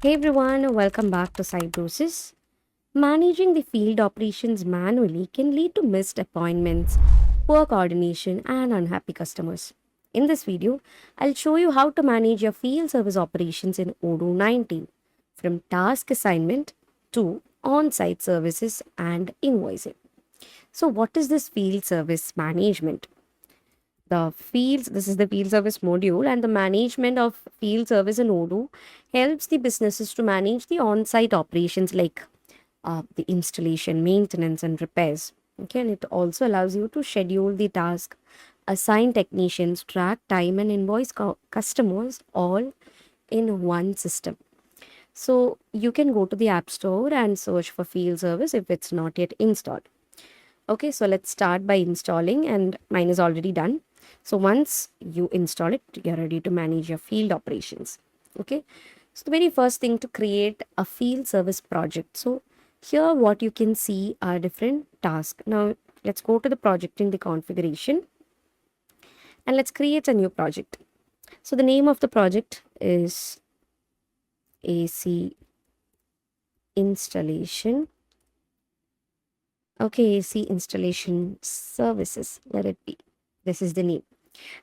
Hey everyone, welcome back to Cybrosys. Managing the field operations manually can lead to missed appointments, poor coordination, and unhappy customers. In this video, I'll show you how to manage your field service operations in Odoo 19, from task assignment to on site services and invoicing. So, what is this field service management? This is the field service module, and the management of field service in Odoo helps the businesses to manage the on-site operations like the installation, maintenance, and repairs. Okay, and it also allows you to schedule the task, assign technicians, track time, and invoice customers all in one system. So you can go to the App Store and search for field service if it's not yet installed. Okay, so let's start by installing, and mine is already done. So once you install it, you're ready to manage your field operations. Okay, so the very first thing, to create a field service project. So here what you can see are different tasks. Now let's go to the project in the configuration and let's create a new project. So the name of the project is AC installation. Okay, AC installation services, let it be. This is the name,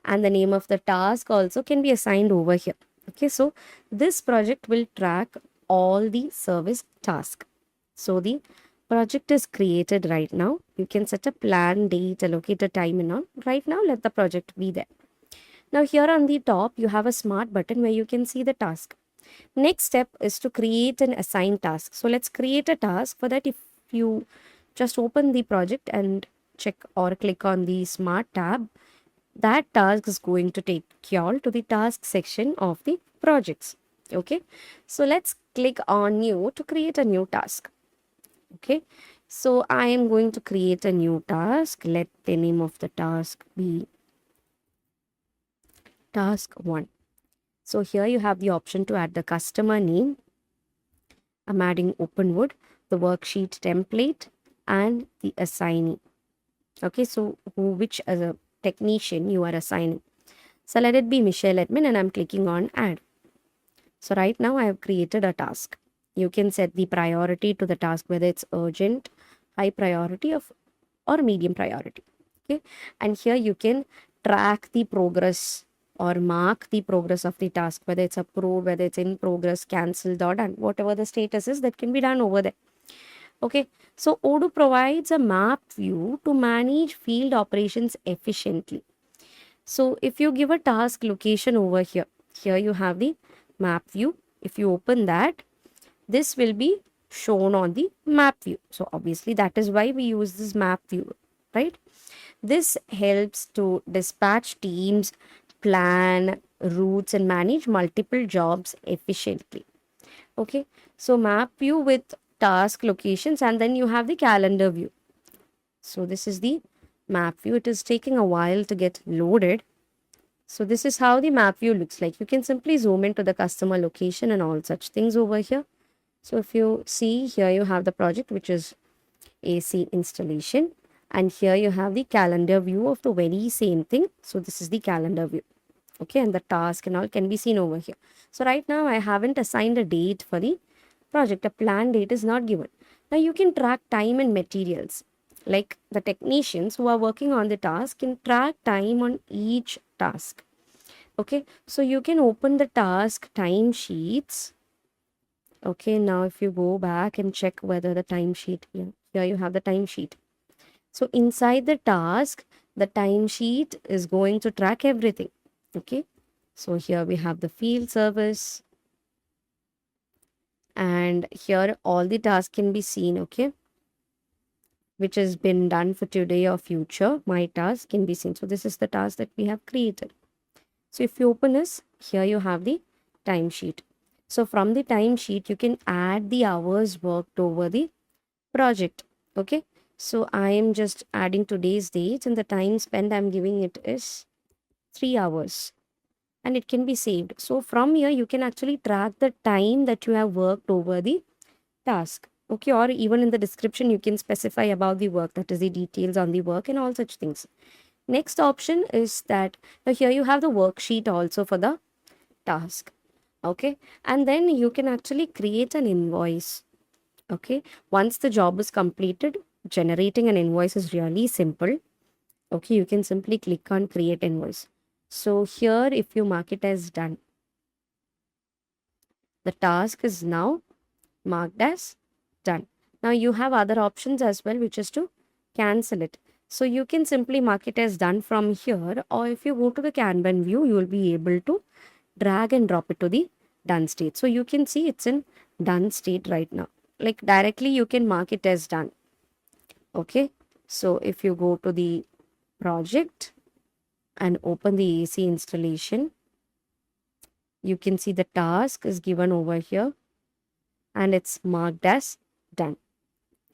and the name of the task also can be assigned over here. Okay, so this project will track all the service task. So the project is created right now. You can set a plan, date, allocate a time and all. Right now, let the project be there. Now here on the top, you have a smart button where you can see the task. Next step is to create an assigned task. So let's create a task. For that, if you just open the project and check or click on the smart tab, that task is going to take you all to the task section of the projects. Okay, so let's click on new to create a new task. Okay, so I am going to create a new task. Let the name of the task be task 1. So here you have the option to add the customer name. I'm adding Openwood, the worksheet template, and the assignee. Okay, so which as a technician you are assigning. So let it be Michelle Admin, and I'm clicking on add. So right now I have created a task. You can set the priority to the task, whether it's urgent, high priority or medium priority. Okay, and here you can track the progress or mark the progress of the task, whether it's approved, whether it's in progress, cancelled, or done, whatever the status is, that can be done over there. Okay, so Odoo provides a map view to manage field operations efficiently. So if you give a task location over here, here you have the map view. If you open that, this will be shown on the map view. So obviously that is why we use this map view, right? This helps to dispatch teams, plan routes, and manage multiple jobs efficiently. Okay, so map view with task locations, and then you have the calendar view. So this is the map view. It is taking a while to get loaded. So this is how the map view looks like. You can simply zoom into the customer location and all such things over here. So if you see here, you have the project, which is AC installation, and here you have the calendar view of the very same thing. So this is the calendar view. Okay, and the task and all can be seen over here. So right now I haven't assigned a date for the project. A planned date is not given. Now you can track time and materials. Like the technicians who are working on the task can track time on each task. Okay, so you can open the task time sheets. Okay, now if you go back and check whether the timesheet, here you have the timesheet. So inside the task, the timesheet is going to track everything. Okay, so here we have the field service, and here all the tasks can be seen. Okay, which has been done for today or future, my task can be seen. So this is the task that we have created. So if you open this, here you have the timesheet. So from the timesheet, you can add the hours worked over the project. Okay, so I am just adding today's date, and the time spent I'm giving it is 3 hours, and it can be saved. So from here, you can actually track the time that you have worked over the task. Okay, or even in the description, you can specify about the work, that is the details on the work and all such things. Next option is that now here you have the worksheet also for the task. Okay, and then you can actually create an invoice. Okay, once the job is completed, generating an invoice is really simple. Okay, you can simply click on create invoice. So here, if you mark it as done, the task is now marked as done. Now you have other options as well, which is to cancel it. So you can simply mark it as done from here, or if you go to the Kanban view, you will be able to drag and drop it to the done state. So you can see it's in done state right now. Like directly you can mark it as done. Okay. So if you go to the project and open the AC installation, you can see the task is given over here and it's marked as done.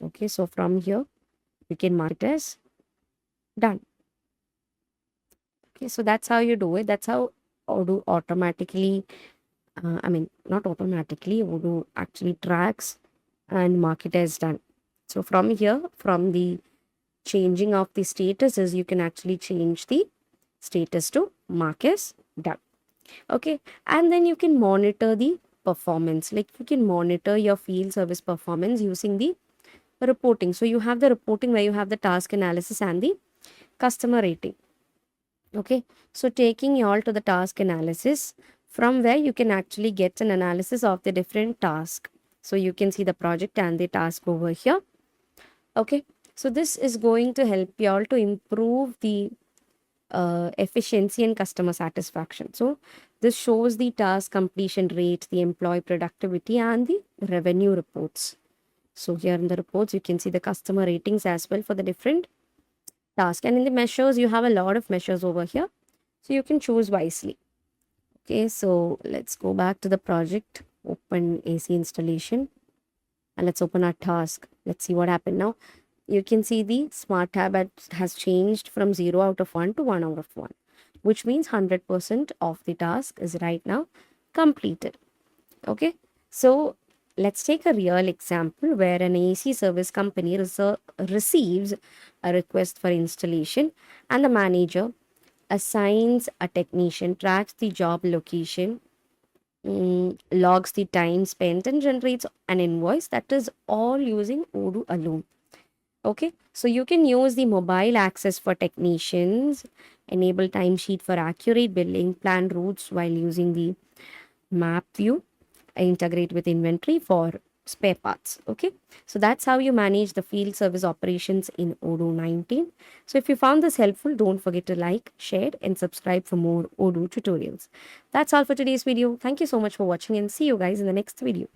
Okay. So from here, we can mark it as done. Okay. So that's how you do it. That's how Odoo automatically, not automatically, Odoo actually tracks and mark it as done. So from here, from the changing of the statuses, you can actually change the status to mark as done. Okay, and then you can monitor the performance. Like you can monitor your field service performance using the reporting. So you have the reporting where you have the task analysis and the customer rating. Okay, so taking you all to the task analysis, from where you can actually get an analysis of the different task. So you can see the project and the task over here. Okay, so this is going to help you all to improve the efficiency and customer satisfaction. So this shows the task completion rate, the employee productivity, and the revenue reports. So here in the reports, you can see the customer ratings as well for the different tasks. And in the measures, you have a lot of measures over here. So you can choose wisely. Okay, so let's go back to the project, open AC installation, and let's open our task. Let's see what happened now. You can see the smart tab has changed from 0 out of 1 to 1 out of 1, which means 100% of the task is right now completed. Okay, so let's take a real example where an AC service company receives a request for installation and the manager assigns a technician, tracks the job location, logs the time spent, and generates an invoice. That is all using Odoo alone. Okay, so you can use the mobile access for technicians, enable timesheet for accurate billing, plan routes while using the map view, integrate with inventory for spare parts. Okay, so that's how you manage the field service operations in Odoo 19. So if you found this helpful, don't forget to like, share, and subscribe for more Odoo tutorials. That's all for today's video. Thank you so much for watching and see you guys in the next video.